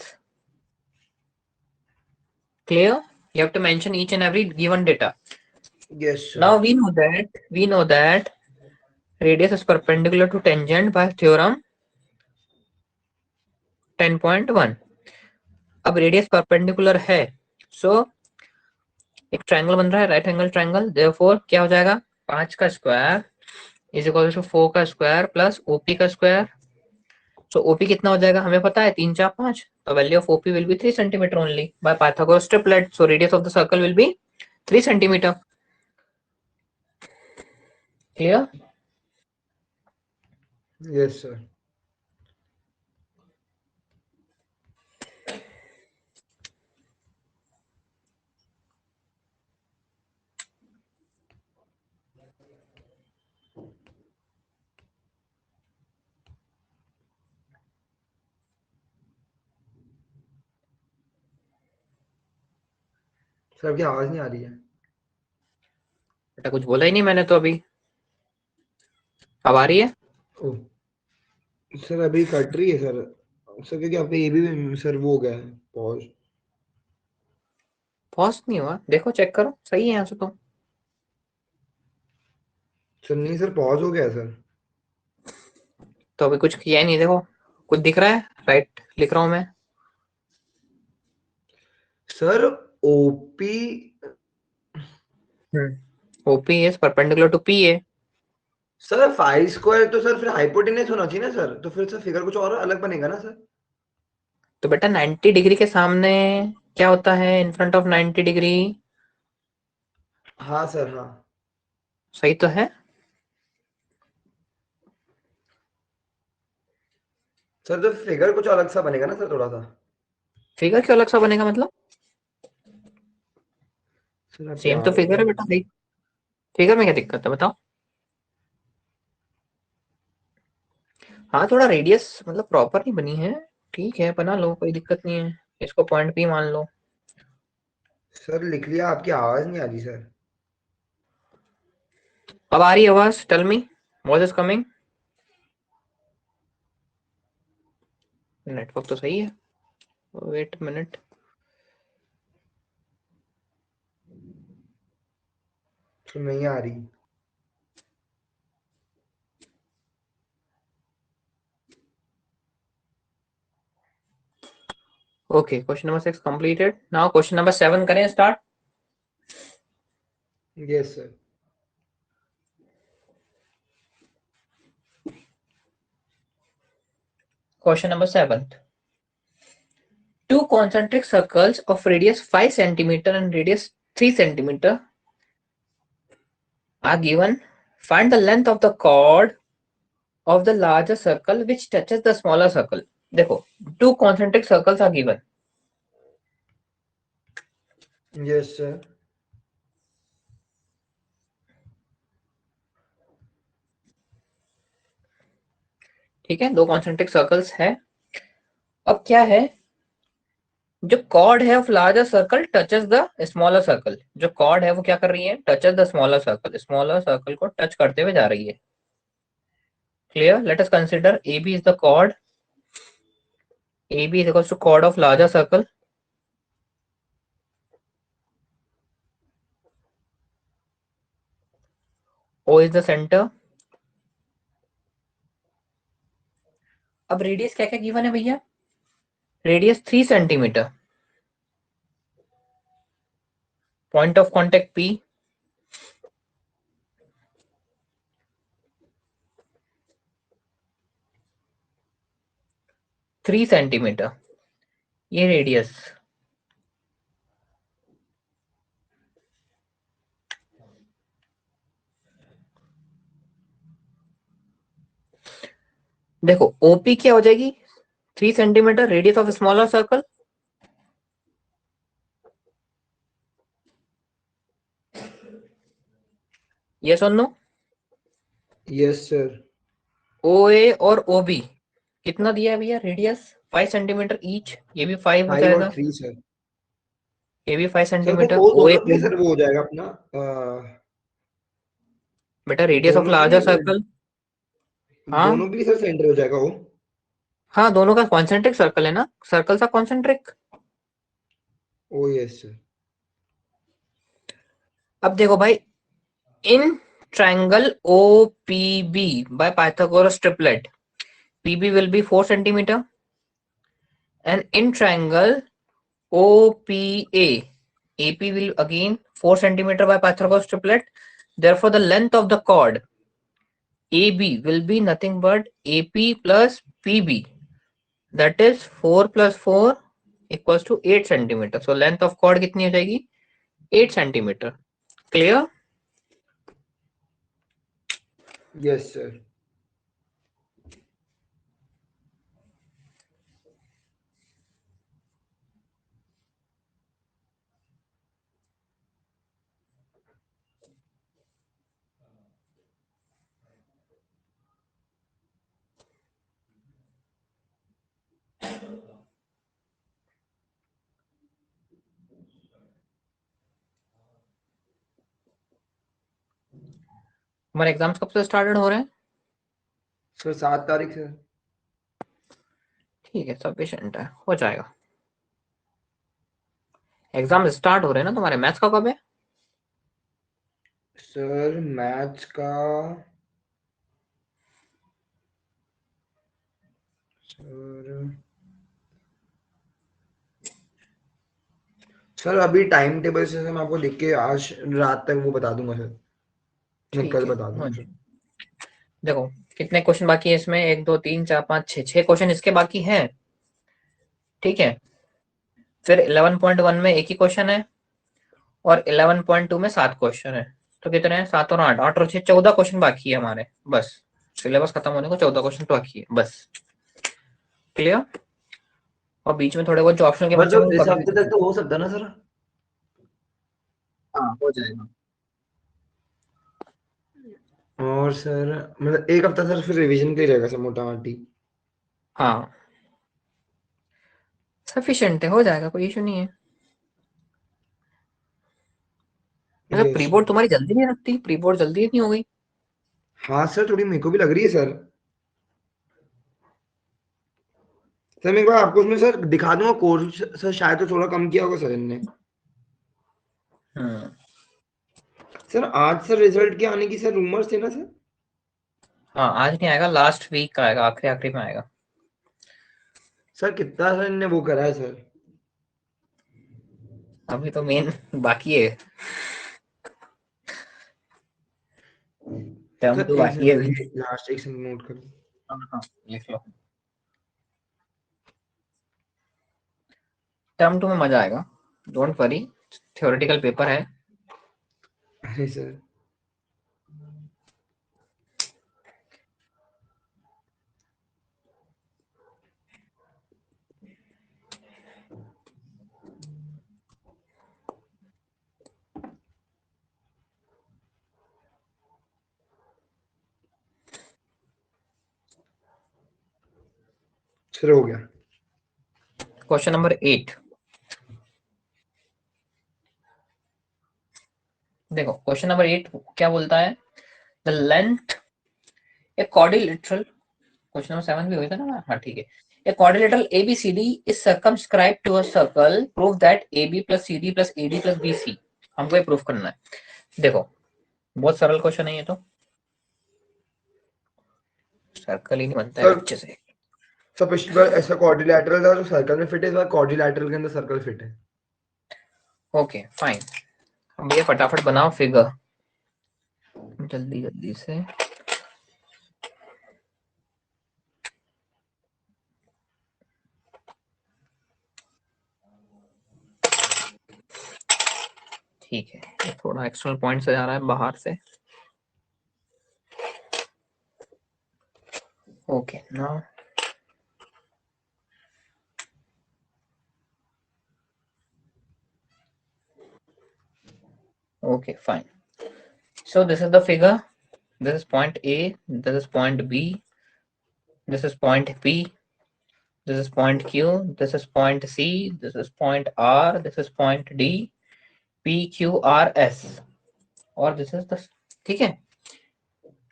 Clear? You have to mention each and every given data. Yes sir. Now we know that radius is perpendicular to tangent by theorem 10.1. अब radius perpendicular है, सो एक triangle बन रहा है, right angle triangle, therefore क्या हो जाएगा, 5 का स्क्वायर इज इक्वल टू 4 का स्क्वायर प्लस ओपी का स्क्वायर। सो ओपी कितना हो जाएगा हमें पता है, 3 4 5, तो value of OP will be 3 centimetre only by Pythagoras triplet. So radius of the circle will be 3 centimetre. Clear? Yes sir. Sir आपकी आवाज नहीं आ रही है। बेटा कुछ बोला ही नहीं मैंने तो अभी, अब आ रही है? ओ सर अभी कट रही है सर। सर क्योंकि आपका ये भी सर वो हो गया है पॉज। पॉज नहीं हुआ, देखो चेक करो, सही है यहाँ से तो। सर नहीं सर पॉज हो गया सर। तो अभी कुछ किया ही नहीं, देखो कुछ दिख रहा है, राइट लिख रहा हूँ मैं। Sir OP. OP is perpendicular to P A. Sir 5 square तो सर फिर हाइपोटेनस होना चाहिए ना सर, तो फिर सर फिगर कुछ और अलग बनेगा ना सर। तो बेटा 90 डिग्री के सामने क्या होता है, इन फ्रंट ऑफ 90 डिग्री। हाँ सर हाँ। सही तो है। सर तो फिगर कुछ अलग सा बनेगा ना सर थोड़ा सा। फिगर क्यों अलग सा बनेगा मतलब? सर आपकी सेम तो आवाज फिगर है बेटा, सही। फिगर में क्या दिक्कत है बताओ? हाँ थोड़ा रेडियस मतलब प्रॉपर नहीं बनी है, ठीक है बना लो, कोई दिक्कत नहीं है, इसको पॉइंट पी मान लो। सर लिख लिया, आपकी आवाज नहीं आ रही सर। अब आ रही है आवाज, tell me what is coming. Network तो सही है, वेट मिनट। सर नहीं आ रही। Okay, question number 6 completed. Now question number 7 करें start. Yes sir. Question number 7. Two concentric circles of radius 5 centimeter and radius 3 centimeter are given. Find the length of the chord of the larger circle which touches the smaller circle. देखो, two concentric circles are given. Yes sir. ठीक है, दो concentric circles है. अब क्या है, जो chord है of larger circle touches the smaller circle. जो chord है वो क्या कर रही है, touches the smaller circle. smaller circle को touch करते हुए जा रही है. Clear? Let us consider AB is the chord. AB is equals to chord of larger circle. O is the center. अब रेडियस क्या क्या गिवन है भैया, radius 3 centimetre, point of contact P, three centimetre, ये रेडियस. देखो OP क्या हो जाएगी, 3 centimetre, radius of smaller circle. Yes or no? Yes sir. OA और OB कितना दिया है भैया, रेडियस 5 सेंटीमीटर ईच. ये भी 5 हो 5 और जाएगा, 3 सर। ये भी 5 सर तो सेंटीमीटर. वो OA दोनों के लिए सर वो हो जाएगा अपना बेटा रेडियस ऑफ दोनों के लार्जर लिए सर्कल. हाँ दोनों के लिए सर सेंटर हो जाएगा वो। हाँ, दोनों का कॉन्सेंट्रिक सर्कल है ना, सर्कल सा कॉन्सेंट्रिक. ओ यस सर। अब देखो भाई, in triangle OPB by Pythagoras triplet, PB will be 4 centimeter, and in triangle OPA, AP will again 4 centimeter by Pythagoras triplet. Therefore, the length of the chord AB will be nothing but AP plus PB. That is 4 plus 4 equals to 8 centimeter. So length of chord कितनी हो जाएगी, 8 centimeter. Clear? Yes sir. हमारे exams कब से started हो रहे हैं? Sir 7 तारीख से। ठीक है, सफिशिएंट है, हो जाएगा. एग्जाम स्टार्ट हो रहे हैं ना तुम्हारे, मैथ्स का कब है? सर मैथ्स का सर सर अभी टाइम टेबल से मैं आपको लिख के आज रात तक वो बता दूंगा सर। मैं ठीक कल है, बता हो दूंगा सर। जाए. देखो कितने क्वेश्चन बाकी है इसमें, 1 2 3 4 5 6, 6 क्वेश्चन इसके बाकी हैं. ठीक है, फिर 11.1 में एक ही क्वेश्चन है और 11.2 में 7 क्वेश्चन है. तो कितने हैं, 7 और 8, 8 और 6, 14 क्वेश्चन बाकी है हमारे. बस सिलेबस खत्म होने को 14 क्वेश्चन बाकी है बस. क्लियर? और बीच में थोड़े बहुत जो ऑप्शन के बस बच्चे तो होंगे इस कभी भी हफ्ते कर तक तो सकते. हो सकता है ना सर। हाँ हो जाएगा. और सर मतलब एक हफ्ता सर फिर रिवीजन के लिए रहेगा सर मोटा मोटी। हाँ सफिशिएंट है, हो जाएगा, कोई इशू नहीं है. मतलब यस प्री सर। बोर्ड तुम्हारी जल्दी नहीं रखती, प्री बोर्ड जल्दी नहीं हो गई. हाँ सर थोड़ी मेरे को भी लग रही है सर। सर मैं एक बार आपको उसमें सर दिखा दूंगा कोर्स सर शायद तो थोड़ा कम किया होगा सर इनने। हम्म. सर आज सर रिजल्ट के आने की सर रूमर्स थे ना सर। हाँ आज नहीं आएगा, लास्ट वीक का आएगा, आखिरी आखिरी में आएगा. सर कितना सर इनने वो करा है सर। अभी तो मेन बाकी है. टर्म सर टू एक बाकी है सेकंड अभी। अभी लास्ट एक सेकंड नोट करो। हाँ, लिख लो। टर्म टू में मजा आएगा, डोंट वरी, थ्योरेटिकल पेपर है। अरे सर हो गया। क्वेश्चन नंबर 8 देखो, क्वेश्चन नंबर 8 क्या बोलता है, the length a quadrilateral, question number 7 भी हुआ था ना, हाँ ठीक है। A quadrilateral ABCD is circumscribe to a circle, prove that AB plus CD plus AD plus BC। हमको ये प्रूफ करना है। देखो बहुत सरल क्वेश्चन है ये तो, सर्कल ही नहीं बनता है सर अच्छे से। सर पिछली बार ऐसा क्वाड्रिलैटरल था जो सर्कल में फिट है, इस बार क्वाड्रिलैटरल के अंदर सर्कल फिट है। ओके फाइन, अब ये फटाफट बनाओ फिगर जल्दी जल्दी से। ठीक है, ये थोड़ा एक्सटर्नल पॉइंट से जा रहा है बाहर से। Okay now okay fine, so this is the figure, this is point A, this is point B, this is point P, this is point Q, this is point C, this is point R, this is point D, P Q R S, और this is the, ठीक है।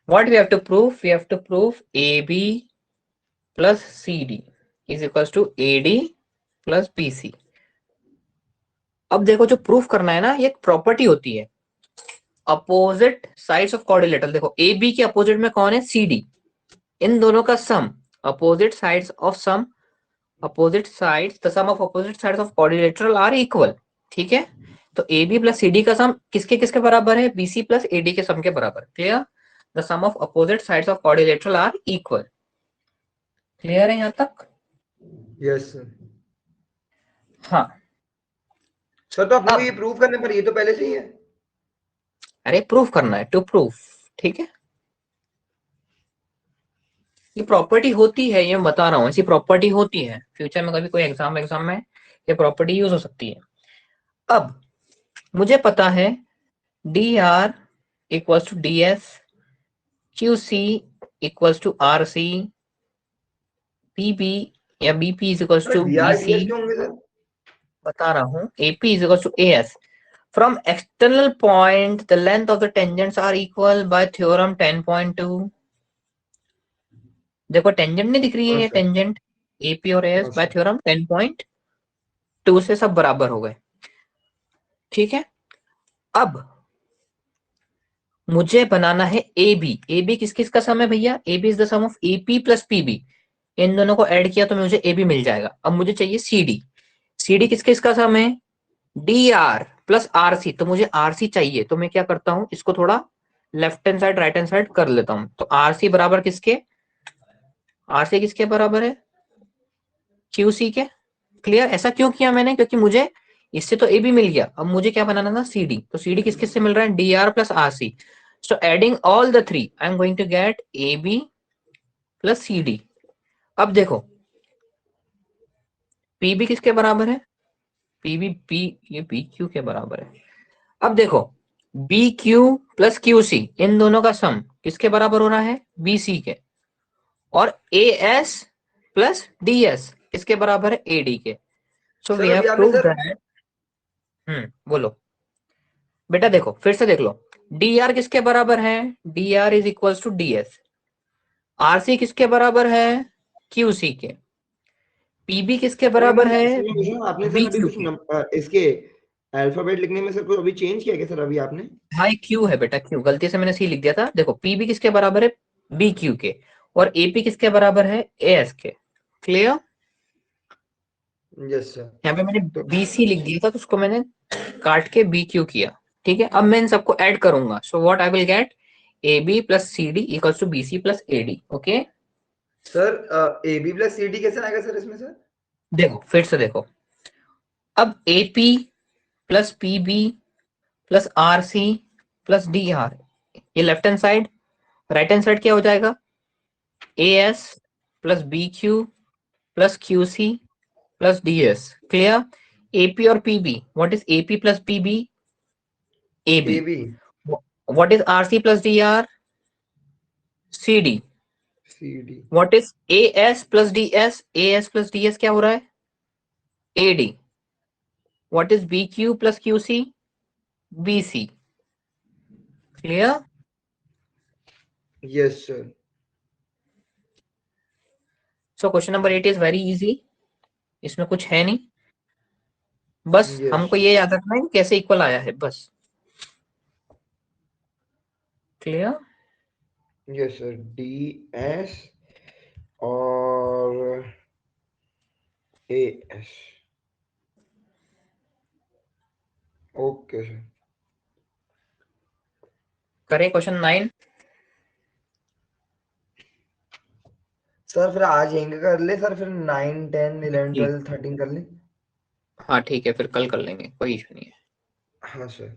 what we have to prove, we have to prove AB plus CD is equals to AD plus BC। अब देखो जो proof करना है ना, ये एक प्रॉपर्टी होती है, अपोजिट साइड्स ऑफ क्वाड्रिलेटरल। देखो ए बी के अपोजिट में कौन है, सी डी, इन दोनों का sum, opposite sides of sum, opposite sides, the sum of opposite sides of quadrilateral are equal. ठीक है, तो A B plus C D का सम किसके किसके बराबर है, B C plus A D के सम के बराबर। Clear, the sum of opposite sides of quadrilateral are equal. Clear है यहाँ तक? Yes sir. हाँ, सर तो अपने को अब ये प्रूव करने पर, ये तो पहले से ही है। अरे प्रूफ करना है, टू प्रूफ। ठीक है, ये प्रॉपर्टी होती है, ये मैं बता रहा हूँ, ऐसी प्रॉपर्टी होती है, फ्यूचर में कभी कोई एग्जाम में ये प्रॉपर्टी यूज हो सकती है। अब मुझे पता है D R equals to D S, Q C equals to R C, P B या B P is equals to B DR C. DS क्यों होंगे सर? बता रहा हूँ, A P is equals to A S. From external point the length of the tangents are equal by theorem 10.2। देखो tangent नहीं दिख रही है, हाँ ये सर। टेंजेंट एपी और एस हाँ बाय सर। थ्योरम 10.2 से सब बराबर हो गए। ठीक है, अब मुझे बनाना है ए बी। ए बी किस किस का सम है भैया, A B is the sum of AP plus PB, इन दोनों को ऐड किया तो मुझे ए बी मिल जाएगा। अब मुझे चाहिए सी डी, सी डी किस किस का सम है, D R plus R C, तो मुझे आर सी चाहिए, तो मैं क्या करता हूं, इसको थोड़ा left hand side right hand side कर लेता हूं। तो आर सी बराबर किसके, आर सी किसके बराबर है, क्यू सी के। क्लियर, ऐसा क्यों किया मैंने, क्योंकि मुझे इससे तो ए बी मिल गया, अब मुझे क्या बनाना था, सी डी। तो सी डी किस किस से मिल रहा है, D R plus R C. So adding all the three I am going to get A B plus C D. अब देखो पी बी किसके बराबर है, पी बी पी, ये पी क्यू के बराबर है। अब देखो B Q plus Q C, इन दोनों का सम किसके बराबर हो रहा है, बी सी के। और A S plus D S किसके बराबर है, ए डी के। सो वी सर हैव अभी आपने प्रूव्ड सर दैट। बोलो बेटा, देखो फिर से देख लो, डी आर किसके बराबर है, D R is equal to D S. R C किसके बराबर है, क्यू सी के। पीबी किसके सर बराबर मैं है, सर मैं पूछ रहा हूँ, आपने बी सर अभी क्यू कुछ के। इसके अल्फाबेट लिखने में सर कुछ अभी चेंज किया क्या सर अभी आपने? हाई क्यू है बेटा, क्यू गलती से मैंने सी लिख दिया था। देखो पीबी किसके बराबर है, बी क्यू के, और एपी किसके बराबर है, ए एस के। Clear, yes sir. यहाँ पे मैंने तो बी सी लिख दिया था, तो उसको मैंने काट के बी क्यू किया। ठीक है, अब मैं इन सबको ऐड करूंगा, so what I will get, AB plus CD equals to BC plus AD. Okay, sir AB plus CD कैसे आएगा सर इसमें सर? देखो फिर से देखो, अब AP plus PB plus RC plus DR, ये left hand side, right hand side क्या हो जाएगा? AS plus BQ plus QC plus DS. Clear? AP और PB, what is AP plus PB? AB. AB What is RC plus DR? CD. CD What is AS plus DS? AS plus DS क्या हो रहा है? AD. What is BQ plus QC? BC. Clear? Yes sir. So question number 8 is very easy. इसमें कुछ है नहीं, बस yes हमको ये याद रखना है कि कैसे इक्वल आया है, बस. क्लियर? Yes sir. DS और AS. Okay sir. करें क्वेश्चन 9. सर फिर आज यहीं कर ले सर, फिर 9 10 11 ठीक, 12 13 कर ले. हाँ ठीक है, फिर कल कर लेंगे, कोई इशू नहीं है. हाँ सर.